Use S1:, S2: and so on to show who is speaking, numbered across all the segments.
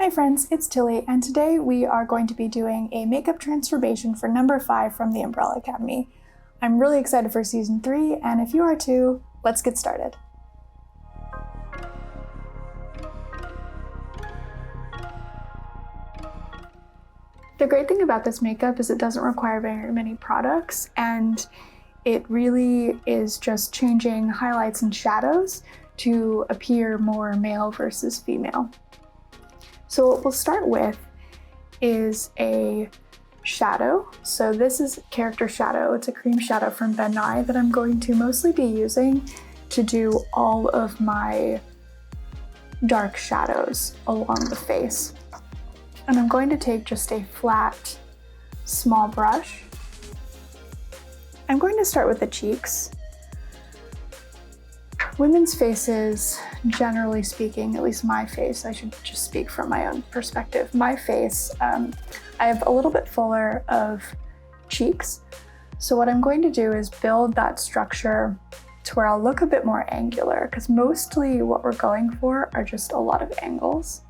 S1: Hi friends, it's Tilly, and today we are going to be doing a makeup transformation for number 5 from the Umbrella Academy. I'm really excited for season 3, and if you are too, let's get started. The great thing about this makeup is it doesn't require very many products, and it really is just changing highlights and shadows to appear more male versus female. So what we'll start with is a shadow. So this is Character Shadow. It's a cream shadow from Nye that I'm going to mostly be using to do all of my dark shadows along the face. And I'm going to take just a flat, small brush. I'm going to start with the cheeks. Women's faces, generally speaking, at least my face, I should just speak from my own perspective. My face, I have a little bit fuller of cheeks. So what I'm going to do is build that structure to where I'll look a bit more angular, because mostly what we're going for are just a lot of angles.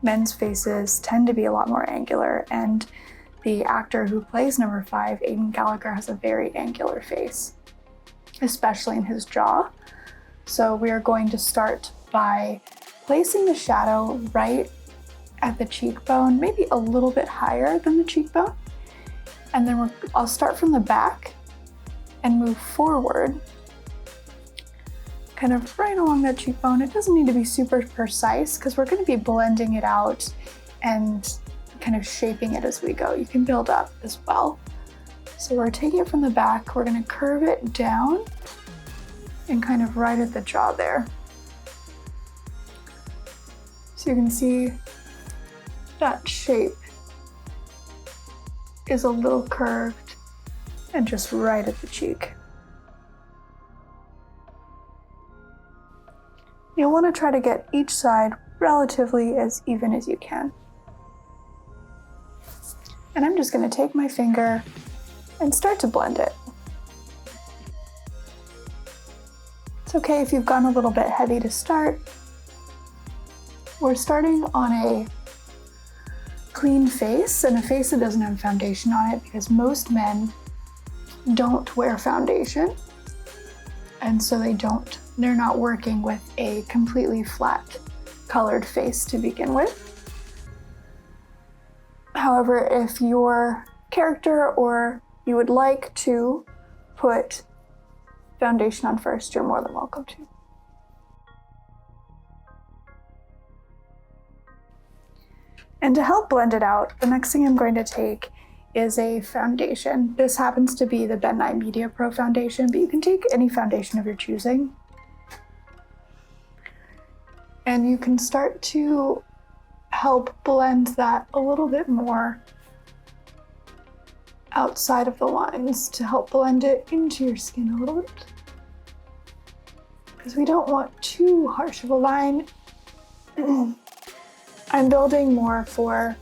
S1: Men's faces tend to be a lot more angular, and the actor who plays number 5, Aidan Gallagher, has a very angular face, especially in his jaw. So we are going to start by placing the shadow right at the cheekbone, maybe a little bit higher than the cheekbone. And then I'll start from the back and move forward, kind of right along that cheekbone. It doesn't need to be super precise because we're going to be blending it out and kind of shaping it as we go. You can build up as well. So we're taking it from the back, we're going to curve it down and kind of right at the jaw there. So you can see that shape is a little curved and just right at the cheek. You'll want to try to get each side relatively as even as you can. And I'm just going to take my finger and start to blend it. It's okay if you've gone a little bit heavy to start. We're starting on a clean face, and a face that doesn't have foundation on it, because most men don't wear foundation, and so they're not working with a completely flat colored face to begin with. However, if your character or you would like to put foundation on first, you're more than welcome to. And to help blend it out, the next thing I'm going to take is a foundation. This happens to be the Nye Media Pro Foundation, but you can take any foundation of your choosing. And you can start to help blend that a little bit more outside of the lines to help blend it into your skin a little bit. Because we don't want too harsh of a line. I'm building more for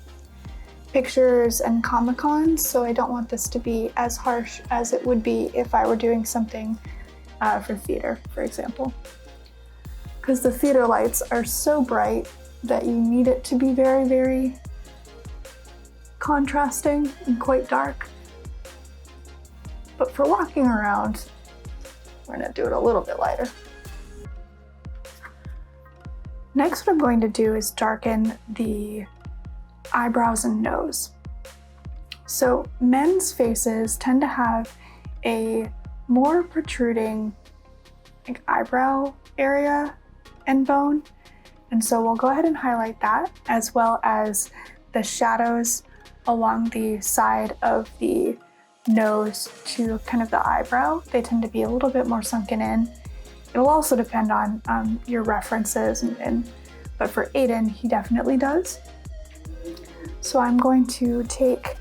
S1: pictures and Comic-Cons, so I don't want this to be as harsh as it would be if I were doing something for theater, for example. Because the theater lights are so bright that you need it to be very, very contrasting and quite dark. But for walking around, we're gonna do it a little bit lighter. Next, what I'm going to do is darken the eyebrows and nose. So men's faces tend to have a more protruding eyebrow area and bone. And so we'll go ahead and highlight that, as well as the shadows along the side of the nose to kind of the eyebrow. They tend to be a little bit more sunken in. It'll also depend on your references, but for Aidan, he definitely does. So I'm going to take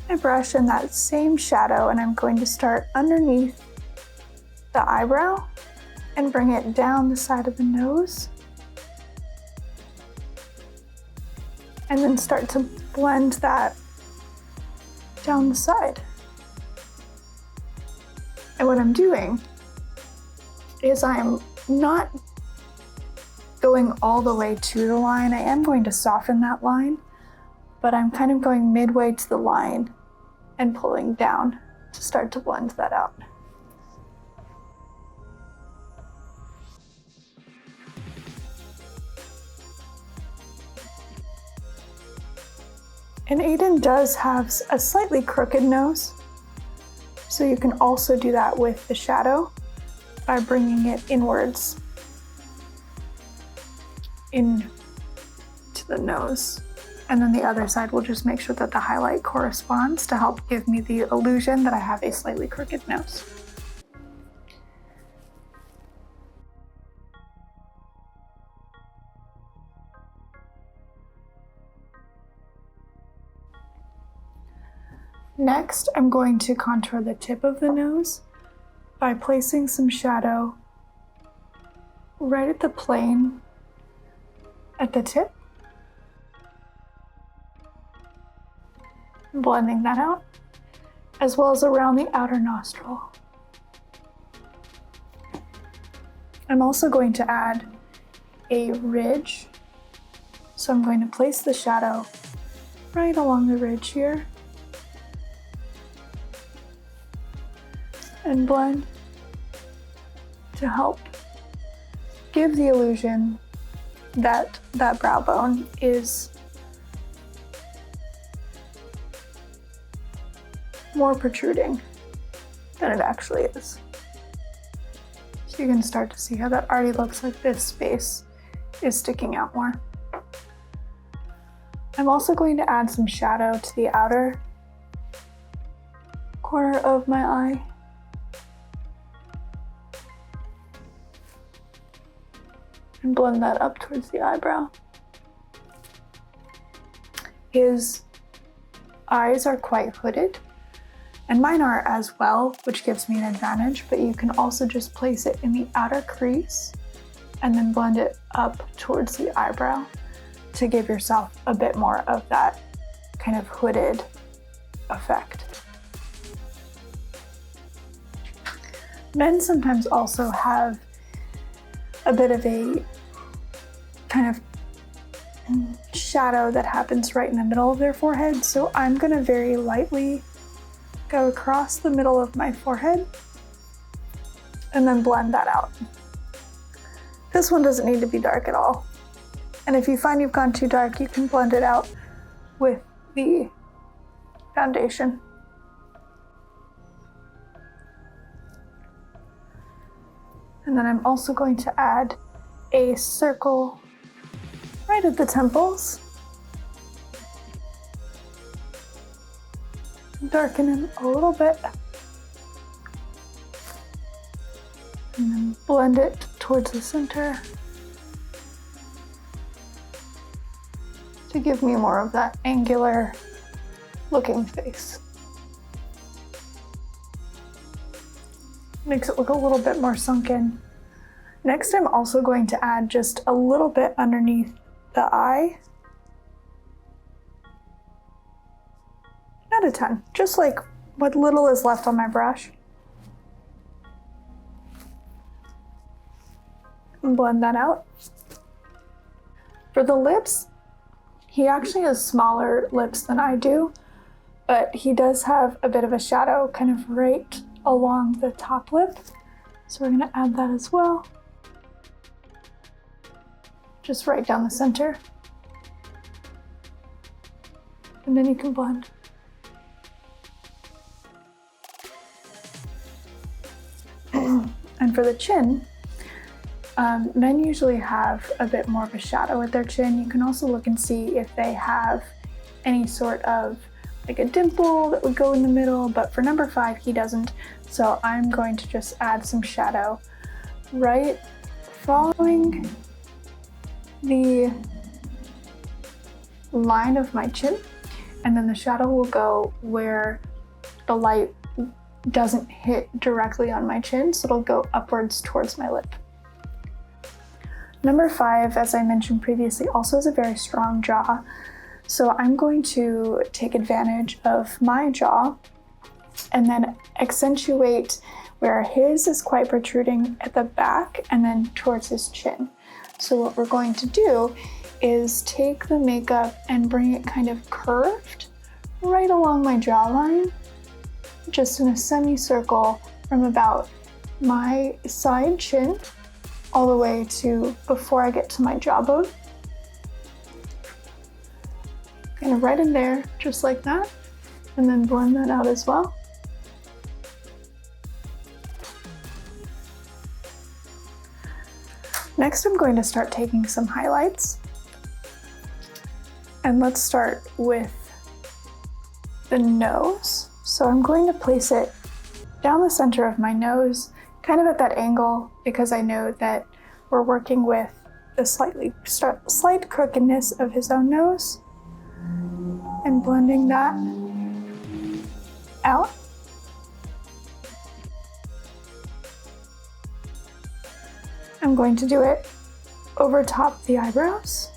S1: my brush and that same shadow, and I'm going to start underneath the eyebrow and bring it down the side of the nose. And then start to blend that down the side. And what I'm doing is I'm not going all the way to the line. I am going to soften that line, but I'm kind of going midway to the line and pulling down to start to blend that out. And Aidan does have a slightly crooked nose, so you can also do that with the shadow by bringing it inwards into the nose. And then the other side will just make sure that the highlight corresponds to help give me the illusion that I have a slightly crooked nose. Next, I'm going to contour the tip of the nose by placing some shadow right at the plane at the tip, blending that out, as well as around the outer nostril. I'm also going to add a ridge, so I'm going to place the shadow right along the ridge here and blend to help give the illusion that that brow bone is more protruding than it actually is. So you can start to see how that already looks like this space is sticking out more. I'm also going to add some shadow to the outer corner of my eye. And blend that up towards the eyebrow. His eyes are quite hooded, and mine are as well, which gives me an advantage, but you can also just place it in the outer crease and then blend it up towards the eyebrow to give yourself a bit more of that kind of hooded effect. Men sometimes also have a bit of a kind of shadow that happens right in the middle of their forehead. So I'm gonna very lightly go across the middle of my forehead and then blend that out. This one doesn't need to be dark at all. And if you find you've gone too dark, you can blend it out with the foundation. And then I'm also going to add a circle right at the temples. Darken them a little bit. And then blend it towards the center to give me more of that angular looking face. Makes it look a little bit more sunken. Next, I'm also going to add just a little bit underneath the eye. Not a ton, just like what little is left on my brush. And blend that out. For the lips, he actually has smaller lips than I do, but he does have a bit of a shadow kind of right along the top lip. So we're gonna add that as well. Just right down the center. And then you can blend. And for the chin, men usually have a bit more of a shadow at their chin. You can also look and see if they have any sort of like a dimple that would go in the middle, but for number 5, he doesn't. So I'm going to just add some shadow right following the line of my chin, and then the shadow will go where the light doesn't hit directly on my chin, so it'll go upwards towards my lip. Number 5, as I mentioned previously, also has a very strong jaw. So I'm going to take advantage of my jaw and then accentuate where his is quite protruding at the back and then towards his chin. So what we're going to do is take the makeup and bring it kind of curved right along my jawline, just in a semicircle from about my side chin all the way to before I get to my jawbone. Kind of right in there, just like that, and then blend that out as well. Next, I'm going to start taking some highlights. And let's start with the nose. So I'm going to place it down the center of my nose, kind of at that angle, because I know that we're working with the slight crookedness of his own nose, and blending that out. I'm going to do it over top the eyebrows.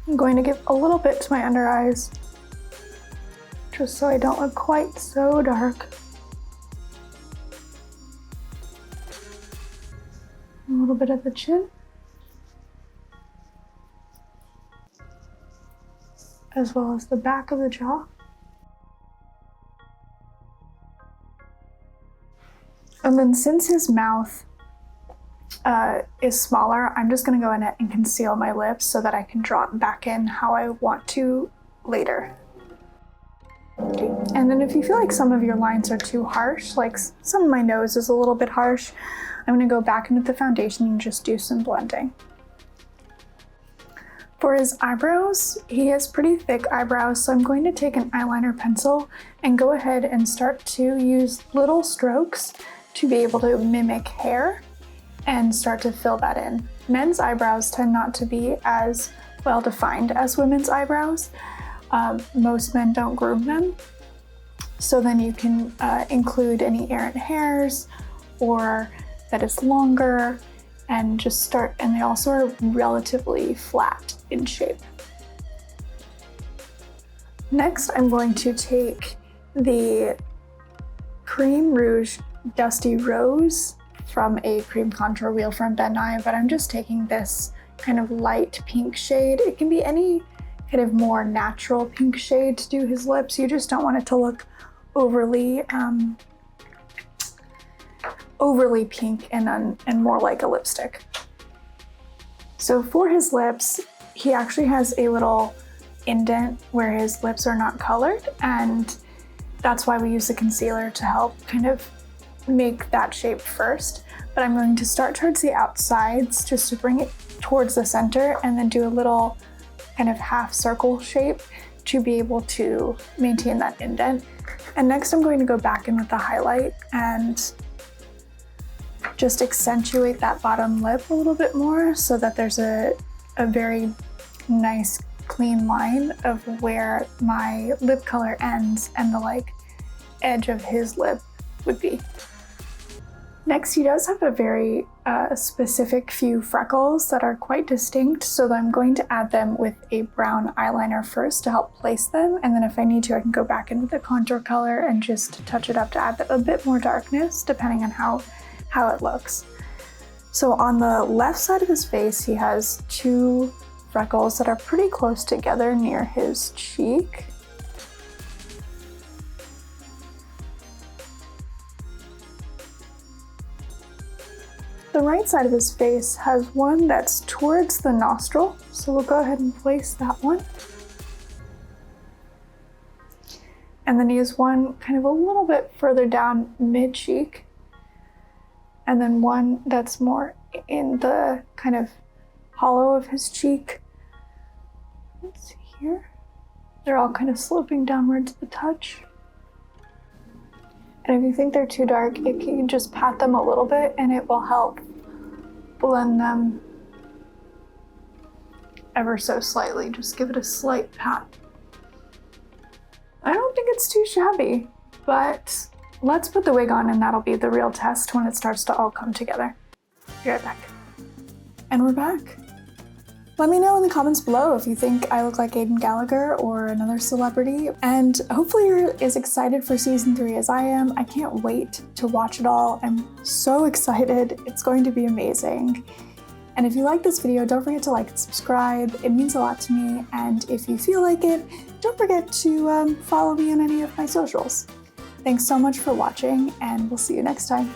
S1: I'm going to give a little bit to my under eyes, just so I don't look quite so dark. A little bit at the chin, as well as the back of the jaw. And then since his mouth is smaller, I'm just gonna go in it and conceal my lips so that I can draw it back in how I want to later. Okay. And then if you feel like some of your lines are too harsh, like some of my nose is a little bit harsh, I'm gonna go back into the foundation and just do some blending. For his eyebrows, he has pretty thick eyebrows, so I'm going to take an eyeliner pencil and go ahead and start to use little strokes to be able to mimic hair and start to fill that in. Men's eyebrows tend not to be as well defined as women's eyebrows. Most men don't groom them. So then you can include any errant hairs or that it's longer and just start, and they also are relatively flat in shape. Next, I'm going to take the Creme Rouge Dusty Rose from a cream contour wheel from Ben Nye, but I'm just taking this kind of light pink shade. It can be any kind of more natural pink shade to do his lips. You just don't want it to look overly pink and more like a lipstick. So for his lips, he actually has a little indent where his lips are not colored, and that's why we use the concealer to help kind of make that shape first. But I'm going to start towards the outsides just to bring it towards the center, and then do a little kind of half circle shape to be able to maintain that indent. And next I'm going to go back in with the highlight and just accentuate that bottom lip a little bit more so that there's a very nice clean line of where my lip color ends and the like edge of his lip would be. Next, he does have a very specific few freckles that are quite distinct, so I'm going to add them with a brown eyeliner first to help place them, and then if I need to, I can go back in with the contour color and just touch it up to add a bit more darkness depending on how it looks. So on the left side of his face, he has two freckles that are pretty close together near his cheek. The right side of his face has one that's towards the nostril, so we'll go ahead and place that one. And then he has one kind of a little bit further down mid-cheek, and then one that's more in the kind of hollow of his cheek. Let's see here. They're all kind of sloping downwards a touch. And if you think they're too dark, you can just pat them a little bit and it will help blend them ever so slightly. Just give it a slight pat. I don't think it's too shabby, but let's put the wig on and that'll be the real test when it starts to all come together. Be right back. And we're back. Let me know in the comments below if you think I look like Aidan Gallagher or another celebrity, and hopefully you're as excited for season 3 as I am. I can't wait to watch it all. I'm so excited. It's going to be amazing. And if you like this video, don't forget to like and subscribe. It means a lot to me. And if you feel like it, don't forget to follow me on any of my socials. Thanks so much for watching, and we'll see you next time.